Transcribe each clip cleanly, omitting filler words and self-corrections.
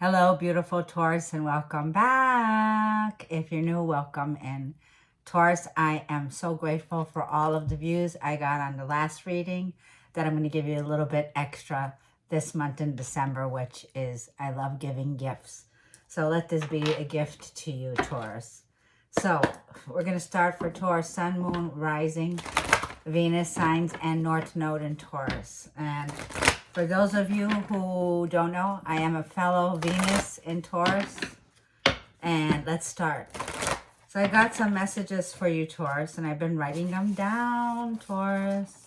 Hello, beautiful Taurus, and welcome back. If you're new, welcome in. Taurus, I am so grateful for all of the views I got on the last reading that I'm going to give you a little bit extra this month in December, which is I love giving gifts. So let this be a gift to you, Taurus. So we're going to start for Taurus, Sun, Moon, Rising, Venus signs, and North Node in Taurus. And for those of you who don't know, I am a fellow Venus in Taurus. And let's start. So I got some messages for you, Taurus, and I've been writing them down, Taurus.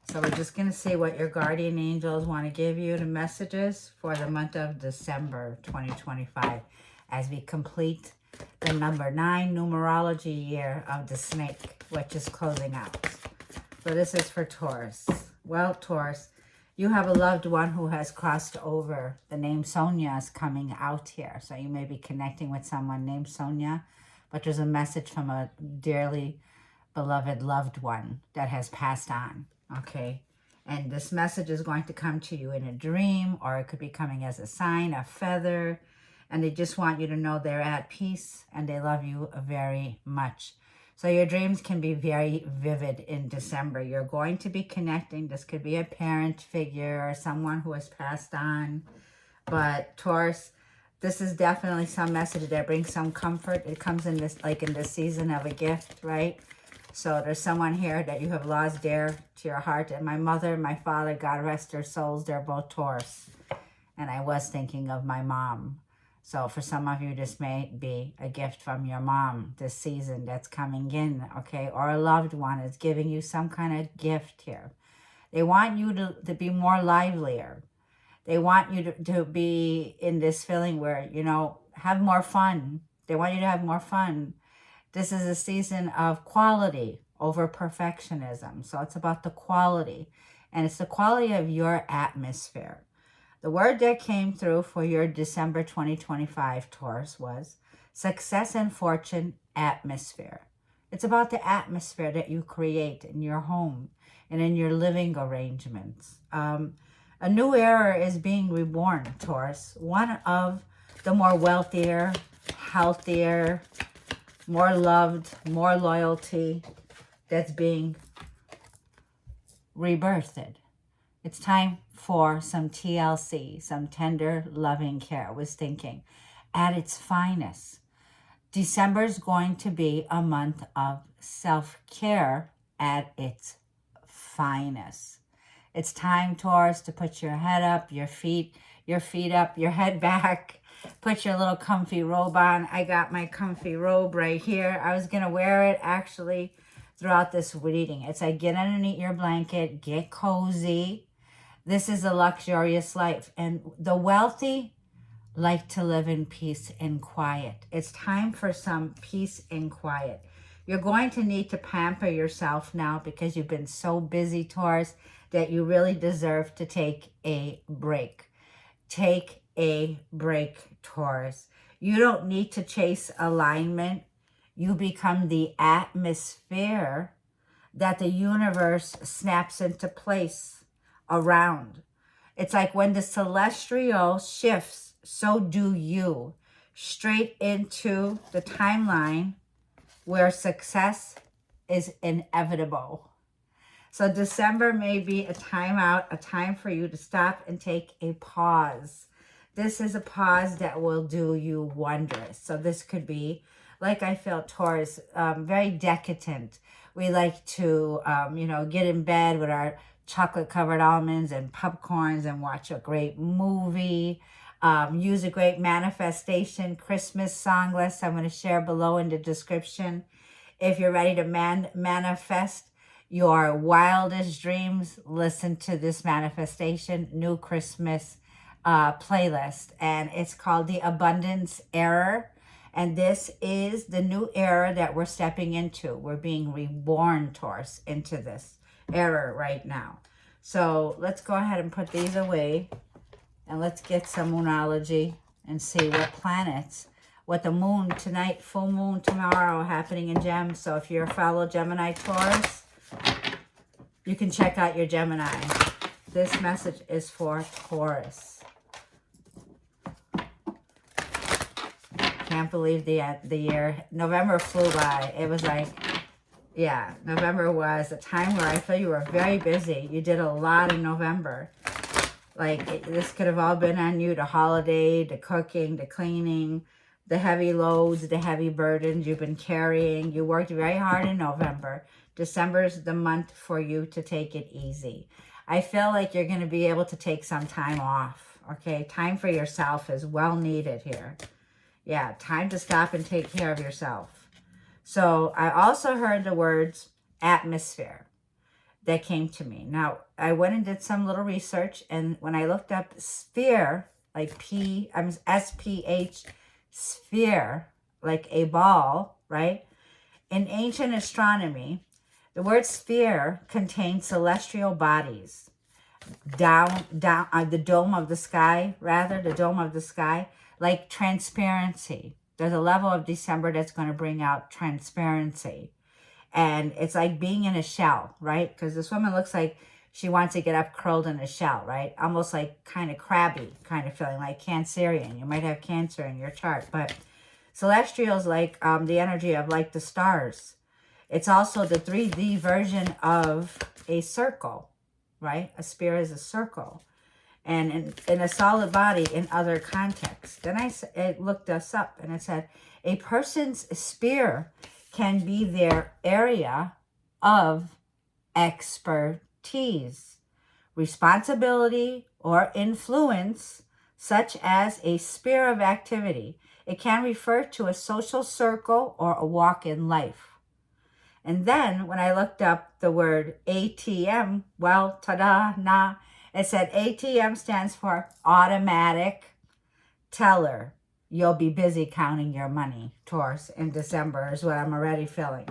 So we're just going to see what your guardian angels want to give you, the messages for the month of December 2025 as we complete the number 9 numerology year of the snake, which is closing out. So this is for Taurus. Well, Taurus, you have a loved one who has crossed over. The name Sonia is coming out here. So you may be connecting with someone named Sonia, but there's a message from a dearly beloved loved one that has passed on, okay? And this message is going to come to you in a dream, or it could be coming as a sign, a feather, and they just want you to know they're at peace and they love you very much. So your dreams can be very vivid in December. You're going to be connecting. This could be a parent figure or someone who has passed on. But Taurus, this is definitely some message that brings some comfort. It comes in this, like in the season of a gift, right? So there's someone here that you have lost dear to your heart. And my mother and my father, God rest their souls, they're both Taurus. And I was thinking of my mom. So for some of you, this may be a gift from your mom this season that's coming in, okay? Or a loved one is giving you some kind of gift here. They want you to be more livelier. They want you to be in this feeling where, you know, have more fun. They want you to have more fun. This is a season of quality over perfectionism. So it's about the quality. And it's the quality of your atmosphere. The word that came through for your December 2025 Taurus was success and fortune atmosphere. It's about the atmosphere that you create in your home and in your living arrangements. A new era is being reborn, Taurus. One of the more wealthier, healthier, more loved, more loyalty that's being rebirthed. It's time for some TLC, some tender, loving care. I was thinking, at its finest. December is going to be a month of self-care at its finest. It's time, Taurus, to put your head up, your feet up, your head back. Put your little comfy robe on. I got my comfy robe right here. I was going to wear it actually throughout this reading. It's like get underneath your blanket, get cozy. This is a luxurious life. And the wealthy like to live in peace and quiet. It's time for some peace and quiet. You're going to need to pamper yourself now because you've been so busy, Taurus, that you really deserve to take a break. Take a break, Taurus. You don't need to chase alignment. You become the atmosphere that the universe snaps into place around. It's like when the celestial shifts, so do you. Straight into the timeline where success is inevitable. So December may be a time out, a time for you to stop and take a pause. This is a pause that will do you wondrous. So this could be, like I felt, Taurus, very decadent. We like to, get in bed with our chocolate-covered almonds and popcorns and watch a great movie. Use a great manifestation Christmas song list I'm going to share below in the description. If you're ready to manifest your wildest dreams, listen to this manifestation new Christmas playlist. And it's called The Abundance Era. And this is the new era that we're stepping into. We're being reborn, Taurus, into this era right now. So let's go ahead and put these away. And let's get some moonology and see what planets, what the moon tonight, full moon tomorrow happening in Gem. So if you're a fellow Gemini Taurus, you can check out your Gemini. This message is for Taurus. can't believe the year. November flew by. It was like, yeah, November was a time where I feel you were very busy. You did a lot in November. Like, this could have all been on you, the holiday, the cooking, the cleaning, the heavy loads, the heavy burdens you've been carrying. You worked very hard in November. December is the month for you to take it easy. I feel like you're going to be able to take some time off, okay? Time for yourself is well needed here. Yeah, time to stop and take care of yourself. So I also heard the words atmosphere that came to me. Now, I went and did some little research, and when I looked up sphere, like S-P-H, sphere, like a ball, right? In ancient astronomy, the word sphere contains celestial bodies. Down, the dome of the sky, like transparency. There's a level of December that's going to bring out transparency. And it's like being in a shell, right? Because this woman looks like she wants to get up curled in a shell, right? Almost like kind of crabby kind of feeling, like Cancerian. You might have Cancer in your chart. But celestial is like the energy of like the stars. It's also the 3D version of a circle, right? A sphere is a circle. And in a solid body in other contexts. Then I looked this up and it said, a person's sphere can be their area of expertise, responsibility, or influence, such as a sphere of activity. It can refer to a social circle or a walk in life. And then when I looked up the word ATM, well, ta-da, nah, it said ATM stands for automatic teller. You'll be busy counting your money, Taurus, in December is what I'm already feeling.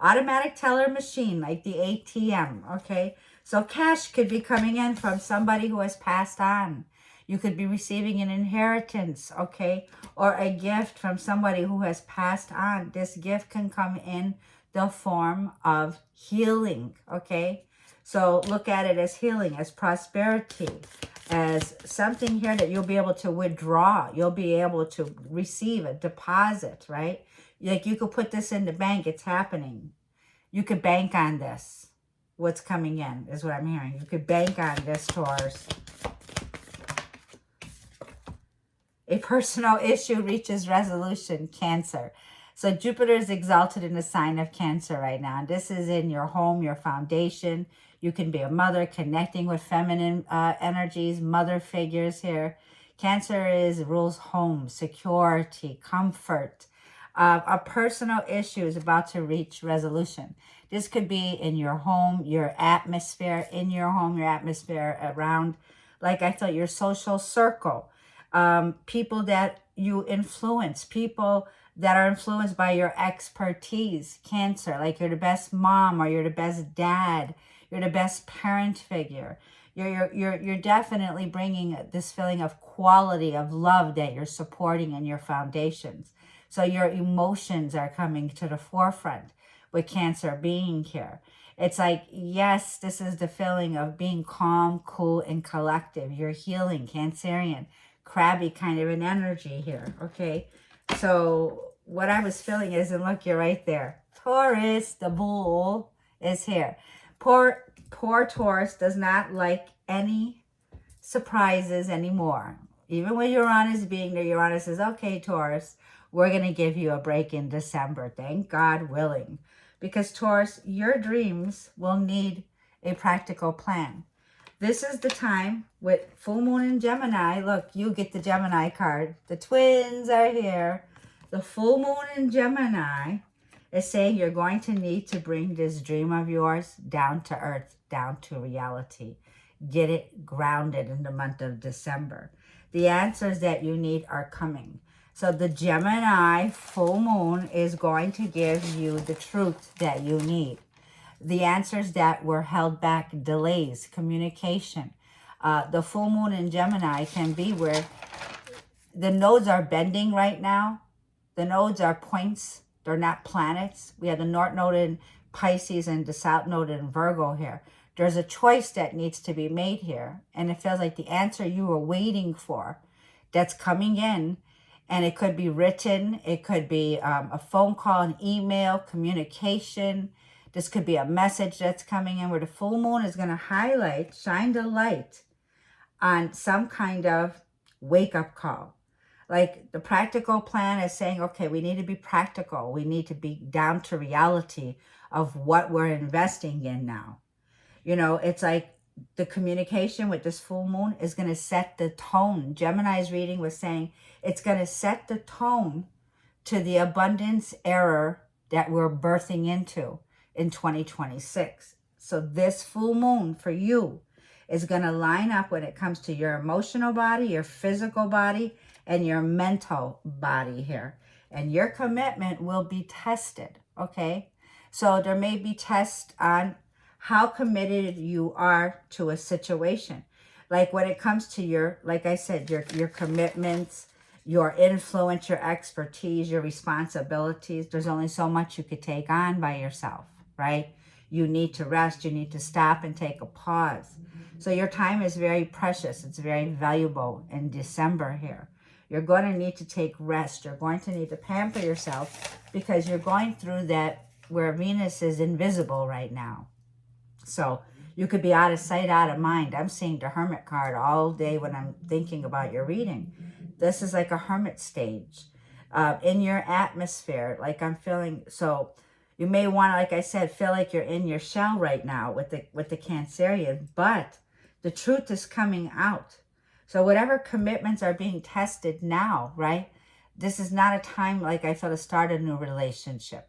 Automatic teller machine, like the ATM, okay? So cash could be coming in from somebody who has passed on. You could be receiving an inheritance, okay? Or a gift from somebody who has passed on. This gift can come in the form of healing, okay? So look at it as healing, as prosperity, as something here that you'll be able to withdraw. You'll be able to receive a deposit, right? Like you could put this in the bank. It's happening. You could bank on this. What's coming in is what I'm hearing. You could bank on this, Taurus. A personal issue reaches resolution, Cancer. So Jupiter is exalted in the sign of Cancer right now. And this is in your home, your foundation. You can be a mother connecting with feminine energies, mother figures here. Cancer rules home, security, comfort. A personal issue is about to reach resolution. This could be in your home, your atmosphere, in your home, your atmosphere around, like I thought, your social circle. People that you influence, people that are influenced by your expertise, Cancer, like you're the best mom or you're the best dad, you're the best parent figure. You're definitely bringing this feeling of quality, of love that you're supporting in your foundations. So your emotions are coming to the forefront with Cancer being here. It's like, yes, this is the feeling of being calm, cool, and collective. You're healing, Cancerian, crabby kind of an energy here, okay? So what I was feeling is, and look, you're right there. Taurus, the bull, is here. Poor Taurus does not like any surprises anymore. Even when Uranus being there, Uranus says, okay, Taurus, we're going to give you a break in December. Thank God willing. Because Taurus, your dreams will need a practical plan. This is the time with full moon in Gemini. Look, you get the Gemini card. The twins are here. The full moon in Gemini is saying you're going to need to bring this dream of yours down to earth, down to reality. Get it grounded in the month of December. The answers that you need are coming. So the Gemini full moon is going to give you the truth that you need. The answers that were held back, delays, communication. The full moon in Gemini can be where the nodes are bending right now. The nodes are points. They're not planets. We have the North Node in Pisces and the South Node in Virgo here. There's a choice that needs to be made here. And it feels like the answer you were waiting for that's coming in. And it could be written. It could be a phone call, an email, communication. This could be a message that's coming in where the full moon is going to highlight, shine the light on some kind of wake-up call. Like the practical plan is saying, okay, we need to be practical. We need to be down to reality of what we're investing in now. You know, it's like the communication with this full moon is going to set the tone. Gemini's reading was saying it's going to set the tone to the abundance era that we're birthing into in 2026. So this full moon for you is going to line up when it comes to your emotional body, your physical body, and your mental body here. And your commitment will be tested, okay? So there may be tests on how committed you are to a situation. Like when it comes to your, like I said, your commitments, your influence, your expertise, your responsibilities, there's only so much you could take on by yourself, right? You need to rest. You need to stop and take a pause. So your time is very precious. It's very valuable in December here. You're going to need to take rest. You're going to need to pamper yourself because you're going through that where Venus is invisible right now. So you could be out of sight, out of mind. I'm seeing the Hermit card all day when I'm thinking about your reading. This is like a hermit stage in your atmosphere. Like I'm feeling, so you may want to, like I said, feel like you're in your shell right now with the Cancerian, but the truth is coming out. So whatever commitments are being tested now, right? This is not a time like I feel to start a new relationship.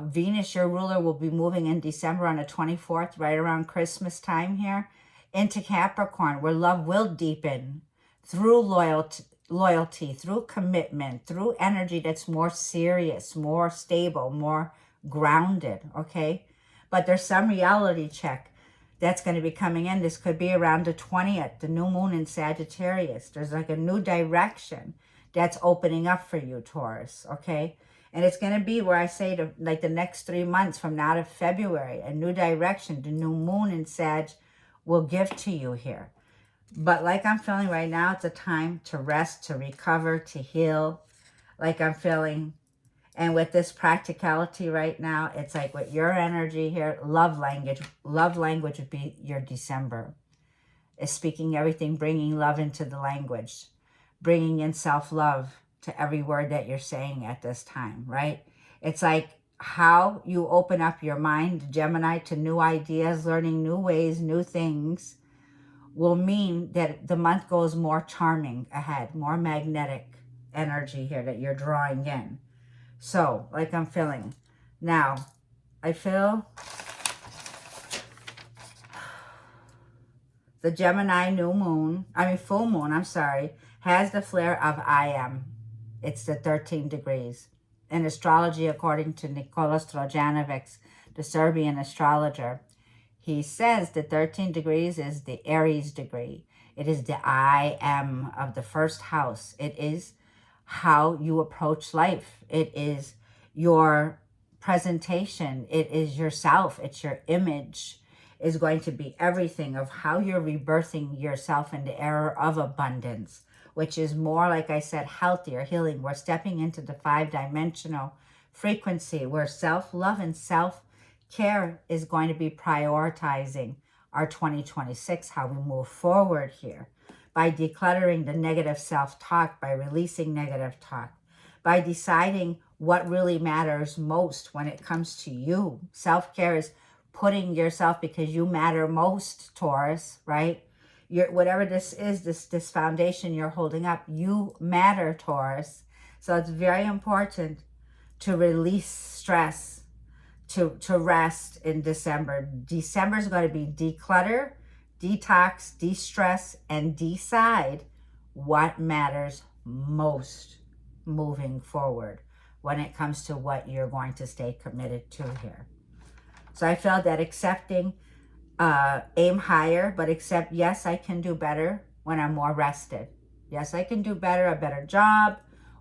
Venus, your ruler, will be moving in December on the 24th, right around Christmas time here, into Capricorn, where love will deepen through loyalty, through commitment, through energy that's more serious, more stable, more grounded, okay? But there's some reality check that's going to be coming in. This could be around the 20th, the new moon in Sagittarius. There's like a new direction that's opening up for you, Taurus, okay? And it's going to be where I say to, like the next 3 months from now to February, a new direction, the new moon in Sag will give to you here. But like I'm feeling right now, it's a time to rest, to recover, to heal, like I'm feeling. And with this practicality right now, it's like with your energy here, love language would be your December. Is speaking everything, bringing love into the language, bringing in self-love to every word that you're saying at this time, right? It's like how you open up your mind, Gemini, to new ideas, learning new ways, new things, will mean that the month goes more charming ahead, more magnetic energy here that you're drawing in. So, like I'm feeling. Now, I feel the Gemini full moon, has the flare of I am. It's the 13 degrees. In astrology, according to Nikola Stojanovic, the Serbian astrologer, he says the 13 degrees is the Aries degree. It is the I am of the first house. It is how you approach life. It is your presentation. It is yourself. It's your image is going to be everything of how you're rebirthing yourself in the era of abundance, which is more, like I said, healthier, healing. We're stepping into the 5-dimensional frequency where self-love and self-care is going to be prioritizing our 2026, how we move forward here. By decluttering the negative self-talk, by releasing negative talk, by deciding what really matters most when it comes to you. Self-care is putting yourself, because you matter most, Taurus, right? Whatever this is, this foundation you're holding up, you matter, Taurus. So it's very important to release stress, to rest in December. December is going to be declutter, detox, de-stress, and decide what matters most moving forward when it comes to what you're going to stay committed to here. So I felt that accepting, aim higher, but accept, yes, I can do better when I'm more rested. Yes, I can do better, a better job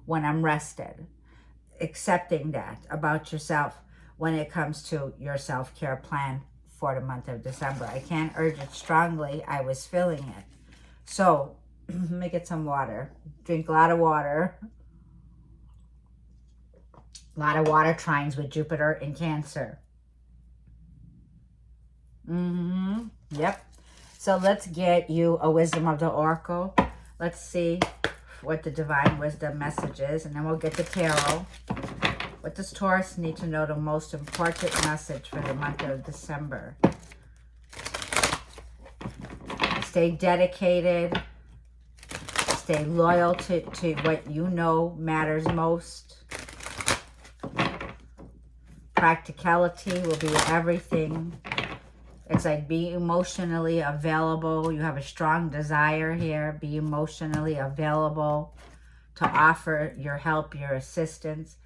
when I'm rested. Accepting that about yourself when it comes to your self-care plan for the month of December. I can't urge it strongly. I was feeling it. So let me get some water. Drink a lot of water. A lot of water trines with Jupiter in Cancer. Yep. So let's get you a wisdom of the oracle. Let's see what the divine wisdom message is, and then we'll get the tarot. What does Taurus need to know, the most important message for the month of December? Stay dedicated. Stay loyal to what you know matters most. Practicality will be everything. It's like be emotionally available. You have a strong desire here. Be emotionally available to offer your help, your assistance.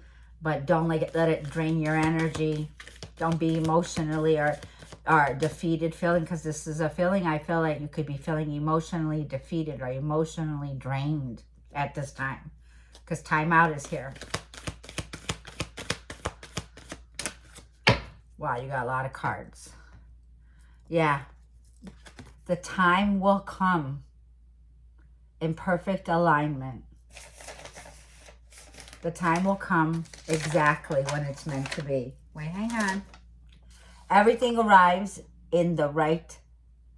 But don't let it drain your energy. Don't be emotionally or defeated feeling, because this is a feeling I feel like you could be feeling emotionally defeated or emotionally drained at this time, because time out is here. Wow, you got a lot of cards. Yeah, the time will come in perfect alignment. The time will come exactly when it's meant to be. Wait, hang on. Everything arrives in the right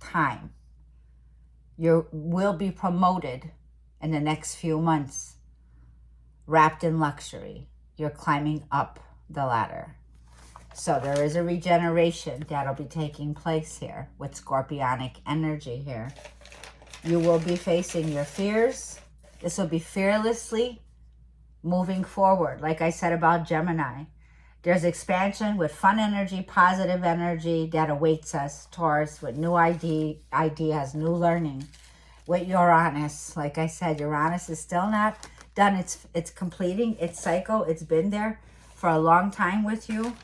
time. You will be promoted in the next few months, wrapped in luxury. You're climbing up the ladder. So there is a regeneration that'll be taking place here with scorpionic energy here. You will be facing your fears. This will be fearlessly moving forward. Like I said about Gemini, there's expansion with fun energy, positive energy that awaits us, Taurus, with new ideas, new learning. With Uranus, like I said, Uranus is still not done. It's completing its cycle. It's been there for a long time with you.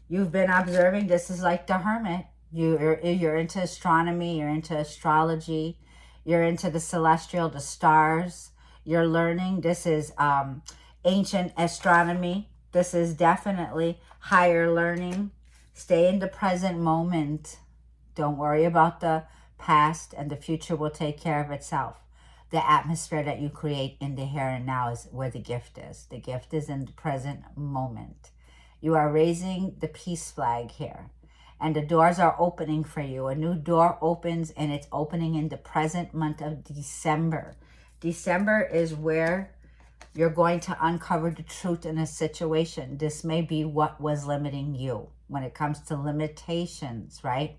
You've been observing. This is like the Hermit. You're into astronomy. You're into astrology. You're into the celestial, the stars. You're learning. This is ancient astronomy. This is definitely higher learning. Stay in the present moment. Don't worry about the past, and the future will take care of itself. The atmosphere that you create in the here and now is where the gift is. The gift is in the present moment. You are raising the peace flag here, and the doors are opening for you. A new door opens, and it's opening in the present month of December. December is where you're going to uncover the truth in a situation. This may be what was limiting you when it comes to limitations, right?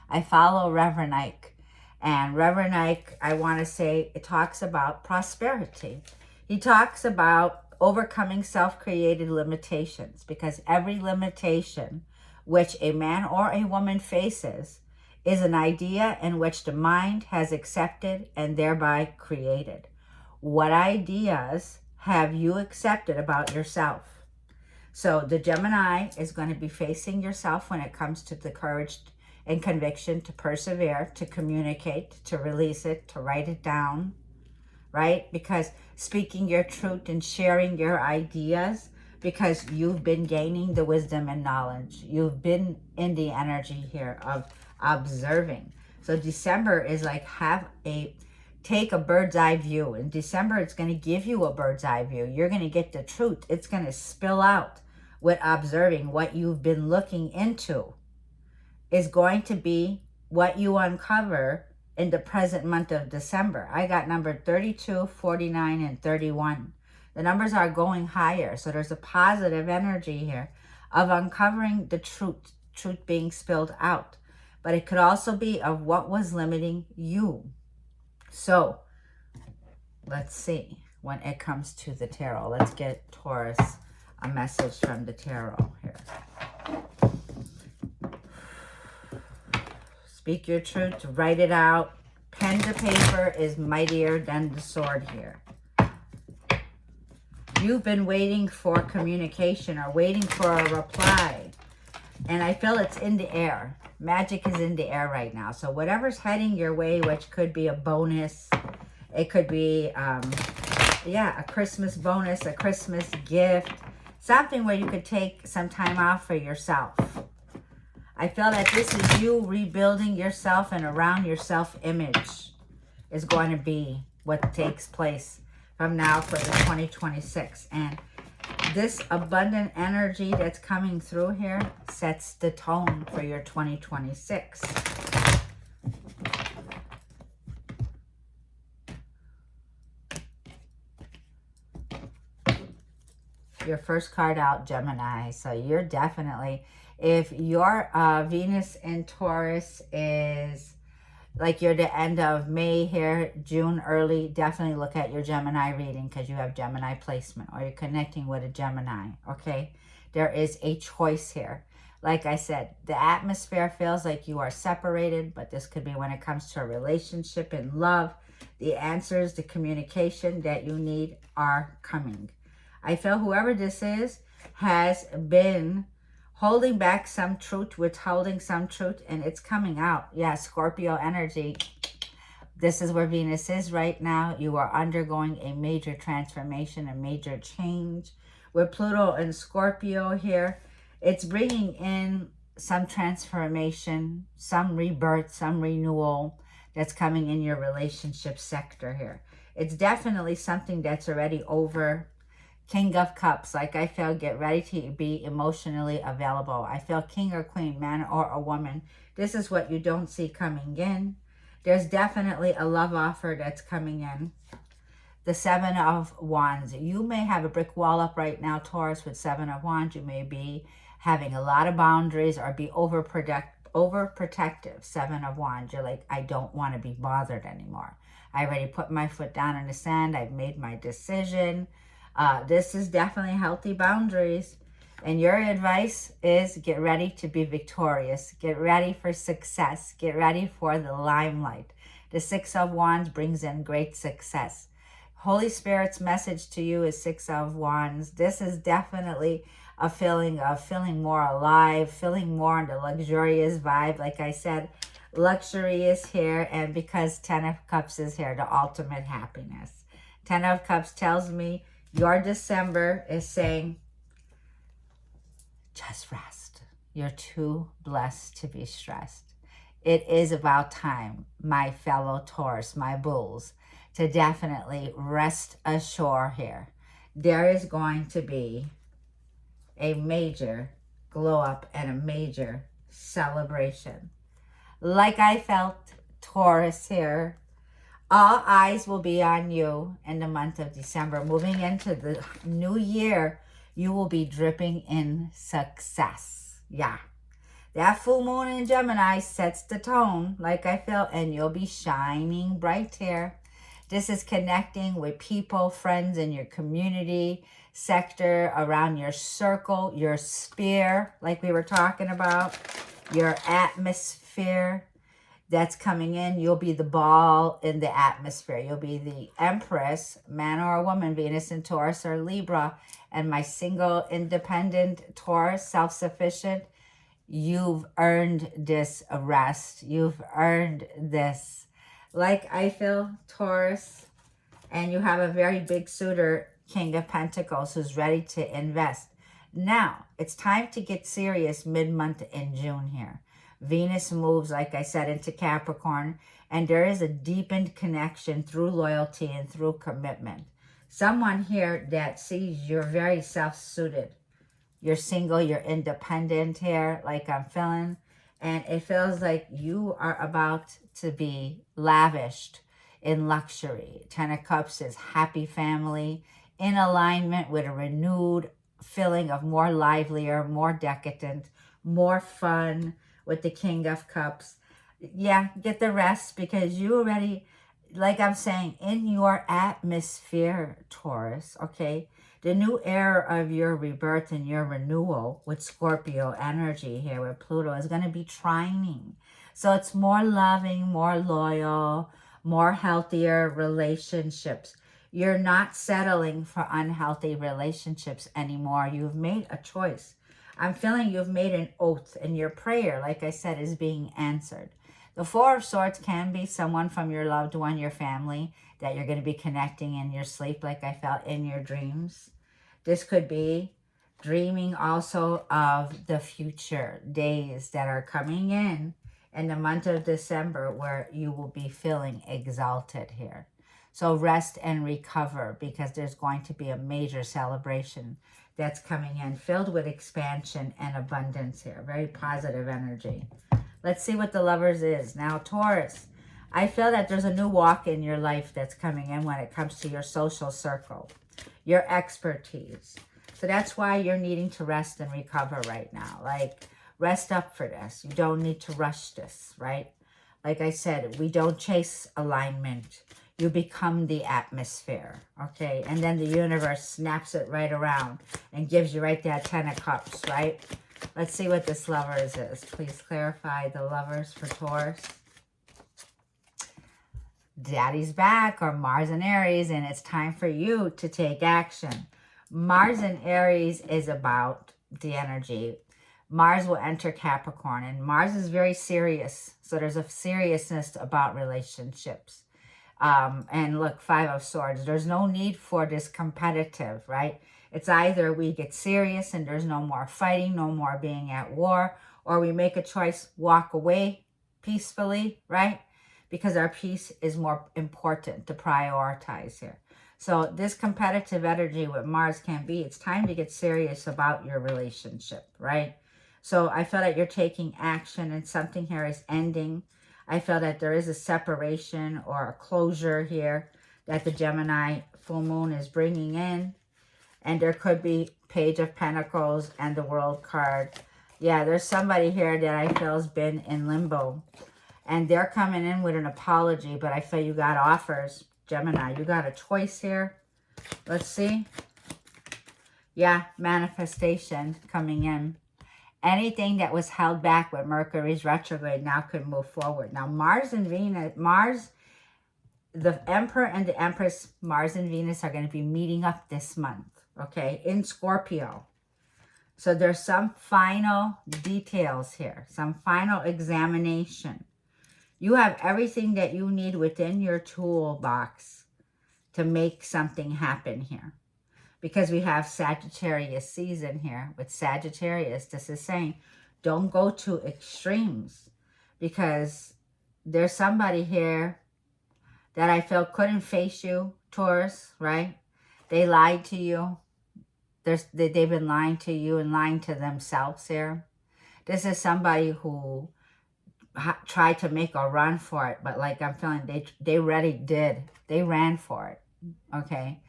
I follow Reverend Ike, and Reverend Ike, I want to say, it talks about prosperity. He talks about overcoming self-created limitations, because every limitation which a man or a woman faces is an idea in which the mind has accepted and thereby created. What ideas have you accepted about yourself? So the Gemini is going to be facing yourself when it comes to the courage and conviction to persevere, to communicate, to release it, to write it down, right? Because speaking your truth and sharing your ideas, because you've been gaining the wisdom and knowledge. You've been in the energy here of observing. So December is like take a bird's eye view. In December, it's going to give you a bird's eye view. You're going to get the truth. It's going to spill out with observing. What you've been looking into is going to be what you uncover in the present month of December. I got number 32, 49, and 31. The numbers are going higher. So there's a positive energy here of uncovering the truth being spilled out. But it could also be of what was limiting you. So let's see when it comes to the tarot. Let's get Taurus a message from the tarot here. Speak your truth, write it out. Pen to paper is mightier than the sword here. You've been waiting for communication or waiting for a reply. And I feel it's in the air. Magic is in the air right now. So whatever's heading your way, which could be a bonus. It could be, a Christmas bonus, a Christmas gift. Something where you could take some time off for yourself. I feel that this is you rebuilding yourself, and around your self-image is going to be what takes place from now for the 2026. And This abundant energy that's coming through here sets the tone for your 2026. Your first card out, Gemini. So you're definitely, if your Venus in Taurus is like you're the end of May here, June early, definitely look at your Gemini reading because you have Gemini placement or you're connecting with a Gemini, okay? There is a choice here. Like I said, the atmosphere feels like you are separated, but this could be when it comes to a relationship and love. The answers, the communication that you need are coming. I feel whoever this is has been holding back some truth, withholding some truth, and it's coming out. Yeah, Scorpio energy. This is where Venus is right now. You are undergoing a major transformation, a major change. With Pluto and Scorpio here, it's bringing in some transformation, some rebirth, some renewal that's coming in your relationship sector here. It's definitely something that's already over. King of Cups, like I feel, get ready to be emotionally available. I feel king or queen, man or a woman. This is what you don't see coming in. There's definitely a love offer that's coming in. The Seven of Wands. You may have a brick wall up right now, Taurus, with Seven of Wands. You may be having a lot of boundaries or be overprotective. Seven of Wands. You're like, I don't want to be bothered anymore. I already put my foot down in the sand. I've made my decision. This is definitely healthy boundaries. And your advice is get ready to be victorious. Get ready for success. Get ready for the limelight. The Six of Wands brings in great success. Holy Spirit's message to you is Six of Wands. This is definitely a feeling of feeling more alive, feeling more in the luxurious vibe. Like I said, luxury is here. And because Ten of Cups is here, the ultimate happiness. Ten of Cups tells me your December is saying, just rest. You're too blessed to be stressed. It is about time, my fellow Taurus, my bulls, to definitely rest ashore here. There is going to be a major glow up and a major celebration. Like I felt, Taurus here, all eyes will be on you in the month of December. Moving into the new year, you will be dripping in success. Yeah. That full moon in Gemini sets the tone, like I feel, and you'll be shining bright here. This is connecting with people, friends in your community, sector, around your circle, your sphere, like we were talking about, your atmosphere. That's coming in. You'll be the ball in the atmosphere. You'll be the Empress, man or a woman, Venus in Taurus or Libra. And my single, independent Taurus, self-sufficient, you've earned this rest. You've earned this. Like I feel, Taurus, and you have a very big suitor, King of Pentacles, who's ready to invest. Now, it's time to get serious mid-month in June here. Venus moves, like I said, into Capricorn, and there is a deepened connection through loyalty and through commitment. Someone here that sees you're very self-suited. You're single, you're independent here, like I'm feeling, and it feels like you are about to be lavished in luxury. Ten of Cups is happy family, in alignment with a renewed feeling of more livelier, more decadent, more fun, with the King of Cups. Yeah, get the rest because you already, like I'm saying, in your atmosphere, Taurus, okay? The new era of your rebirth and your renewal with Scorpio energy here with Pluto is going to be trining. So it's more loving, more loyal, more healthier relationships. You're not settling for unhealthy relationships anymore. You've made a choice. I'm feeling you've made an oath and your prayer, like I said, is being answered. The Four of Swords can be someone from your loved one, your family, that you're going to be connecting in your sleep, like I felt in your dreams. This could be dreaming also of the future days that are coming in the month of December where you will be feeling exalted here. So rest and recover because there's going to be a major celebration that's coming in, filled with expansion and abundance here. Very positive energy. Let's see what the Lovers is. Now, Taurus, I feel that there's a new walk in your life that's coming in when it comes to your social circle, your expertise. So that's why you're needing to rest and recover right now. Like, rest up for this. You don't need to rush this, right? Like I said, we don't chase alignment. You become the atmosphere, okay? And then the universe snaps it right around and gives you right that 10 of Cups, right? Let's see what this Lovers is. Please clarify the Lovers for Taurus. Daddy's back, or Mars and Aries, and it's time for you to take action. Mars and Aries is about the energy. Mars will enter Capricorn, and Mars is very serious. So there's a seriousness about relationships. And look, 5 of Swords. There's no need for this competitive, right? It's either we get serious and there's no more fighting, no more being at war, or we make a choice, walk away peacefully, right? Because our peace is more important to prioritize here. So this competitive energy with Mars can be, it's time to get serious about your relationship, right? So I feel that you're taking action and something here is ending. I feel that there is a separation or a closure here that the Gemini full moon is bringing in. And there could be Page of Pentacles and the World card. Yeah, there's somebody here that I feel has been in limbo. And they're coming in with an apology, but I feel you got offers. Gemini, you got a choice here. Let's see. Yeah, manifestation coming in. Anything that was held back with Mercury's retrograde now could move forward. Now, Mars and Venus, the Emperor and the Empress, Mars and Venus are going to be meeting up this month, okay, in Scorpio. So there's some final details here, some final examination. You have everything that you need within your toolbox to make something happen here. Because we have Sagittarius season here. With Sagittarius, this is saying, don't go to extremes. Because there's somebody here that I feel couldn't face you, Taurus, right? They lied to you. They've been lying to you and lying to themselves here. This is somebody who tried to make a run for it, but like I'm feeling they already did. They ran for it, okay?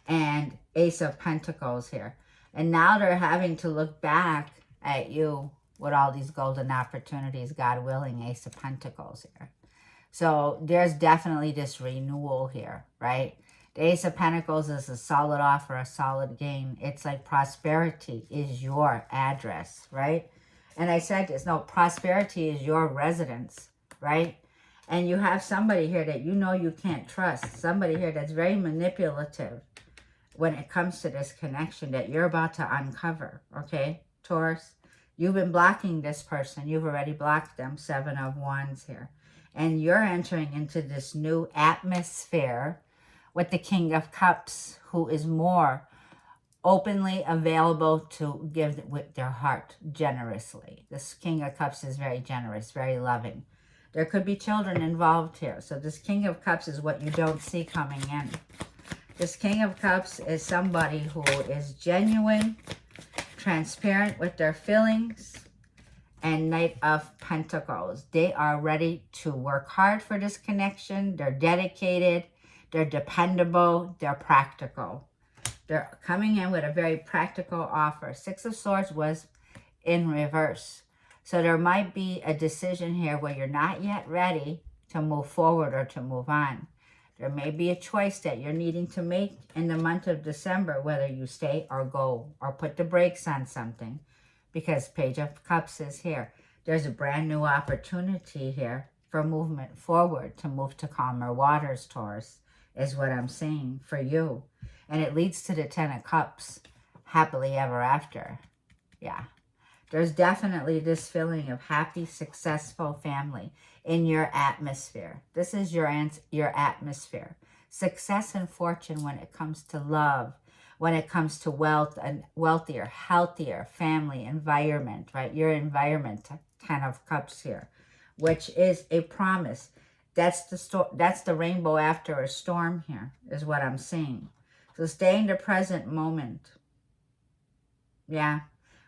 And Ace of Pentacles here. And now they're having to look back at you with all these golden opportunities, God willing, Ace of Pentacles here. So there's definitely this renewal here, right? The Ace of Pentacles is a solid offer, a solid gain. It's like prosperity is your address, right? And I said this, no, prosperity is your residence, right? And you have somebody here that you know you can't trust. Somebody here that's very manipulative when it comes to this connection that you're about to uncover, okay, Taurus? You've been blocking this person. You've already blocked them, 7 of Wands here. And you're entering into this new atmosphere with the King of Cups, who is more openly available to give with their heart generously. This King of Cups is very generous, very loving. There could be children involved here. So this King of Cups is what you don't see coming in. This King of Cups is somebody who is genuine, transparent with their feelings, and Knight of Pentacles. They are ready to work hard for this connection. They're dedicated, they're dependable, they're practical. They're coming in with a very practical offer. 6 of Swords was in reverse. So there might be a decision here where you're not yet ready to move forward or to move on. There may be a choice that you're needing to make in the month of December, whether you stay or go or put the brakes on something, because Page of Cups is here. There's a brand new opportunity here for movement forward, to move to calmer waters, Taurus, is what I'm saying for you. And it leads to the 10 of Cups, happily ever after. Yeah. There's definitely this feeling of happy, successful family in your atmosphere. This is your atmosphere. Success and fortune when it comes to love, when it comes to wealth and wealthier, healthier family environment, right? Your environment, 10 of Cups here, which is a promise. That's the rainbow after a storm here, is what I'm seeing. So stay in the present moment. Yeah.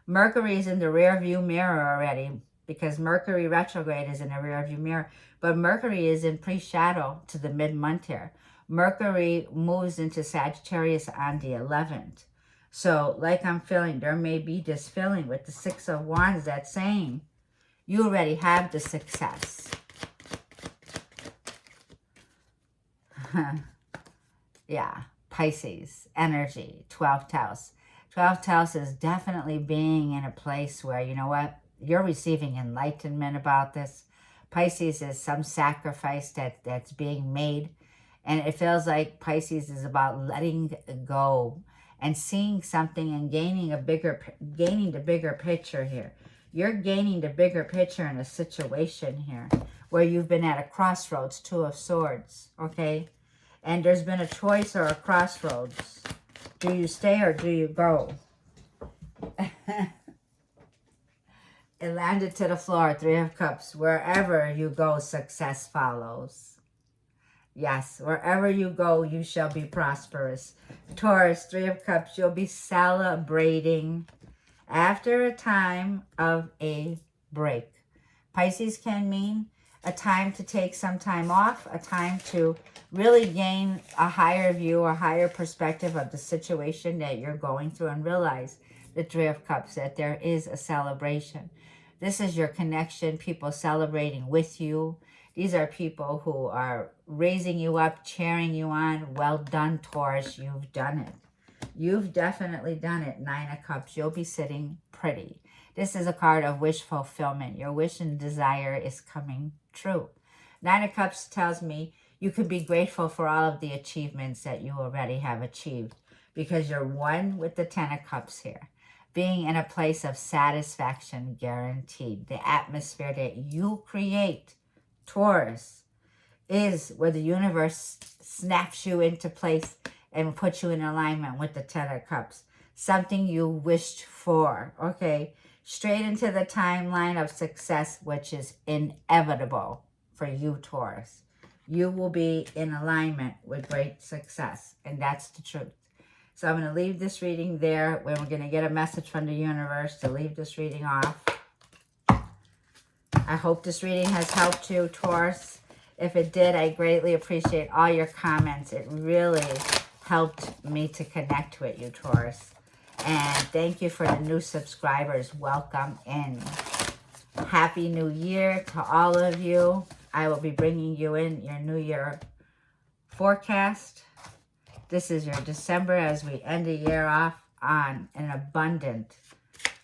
Mercury's in the rear view mirror already, because Mercury retrograde is in the rear view mirror. But Mercury is in pre-shadow to the mid-month here. Mercury moves into Sagittarius on the 11th. So, like I'm feeling, there may be this feeling with the Six of Wands that's saying you already have the success. Yeah, Pisces, energy, 12th house. 12th house is definitely being in a place where, you know what, you're receiving enlightenment about this. Pisces is some sacrifice that's being made. And it feels like Pisces is about letting go and seeing something and gaining the bigger picture here. You're gaining the bigger picture in a situation here where you've been at a crossroads, Two of Swords, okay? And there's been a choice or a crossroads. Do you stay or do you go? It landed to the floor, Three of Cups. Wherever you go, success follows. Yes, wherever you go, you shall be prosperous. Taurus, Three of Cups, you'll be celebrating after a time of a break. Pisces can mean a time to take some time off, a time to really gain a higher view, a higher perspective of the situation that you're going through, and realize the Three of Cups, that there is a celebration. This is your connection, people celebrating with you. These are people who are raising you up, cheering you on. Well done, Taurus. You've done it. You've definitely done it. Nine of Cups. You'll be sitting pretty. This is a card of wish fulfillment. Your wish and desire is coming true. Nine of Cups tells me you can be grateful for all of the achievements that you already have achieved, because you're one with the Ten of Cups here. Being in a place of satisfaction guaranteed. The atmosphere that you create, Taurus, is where the universe snaps you into place and puts you in alignment with the Ten of Cups. Something you wished for, okay? Straight into the timeline of success, which is inevitable for you, Taurus. You will be in alignment with great success, and that's the truth. So I'm going to leave this reading there, when we're going to get a message from the universe to leave this reading off. I hope this reading has helped you, Taurus. If it did, I greatly appreciate all your comments. It really helped me to connect with you, Taurus. And thank you for the new subscribers. Welcome in. Happy New Year to all of you. I will be bringing you in your New Year forecast. This is your December as we end the year off on an abundant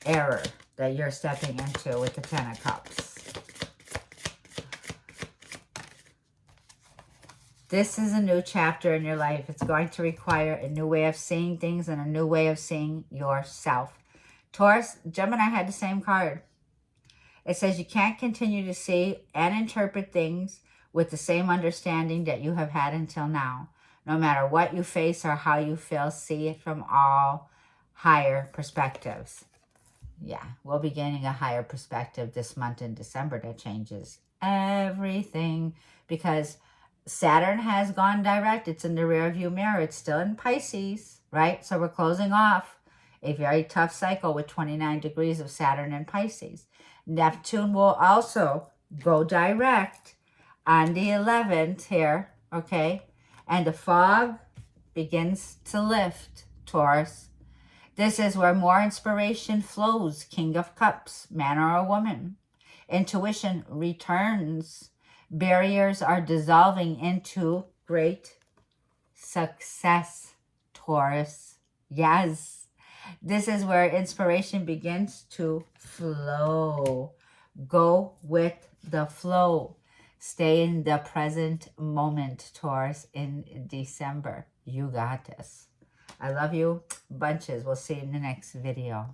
era that you're stepping into with the Ten of Cups. This is a new chapter in your life. It's going to require a new way of seeing things and a new way of seeing yourself. Taurus, Gemini had the same card. It says you can't continue to see and interpret things with the same understanding that you have had until now. No matter what you face or how you feel, see it from all higher perspectives. Yeah, we'll be gaining a higher perspective this month in December that changes everything, because Saturn has gone direct. It's in the rear view mirror. It's still in Pisces, right? So we're closing off a very tough cycle with 29 degrees of Saturn in Pisces. Neptune will also go direct on the 11th here, okay? And the fog begins to lift, Taurus. This is where more inspiration flows, King of Cups, man or a woman. Intuition returns. Barriers are dissolving into great success, Taurus. Yes. This is where inspiration begins to flow. Go with the flow. Stay in the present moment, Taurus, in December. You got this. I love you bunches. We'll see you in the next video.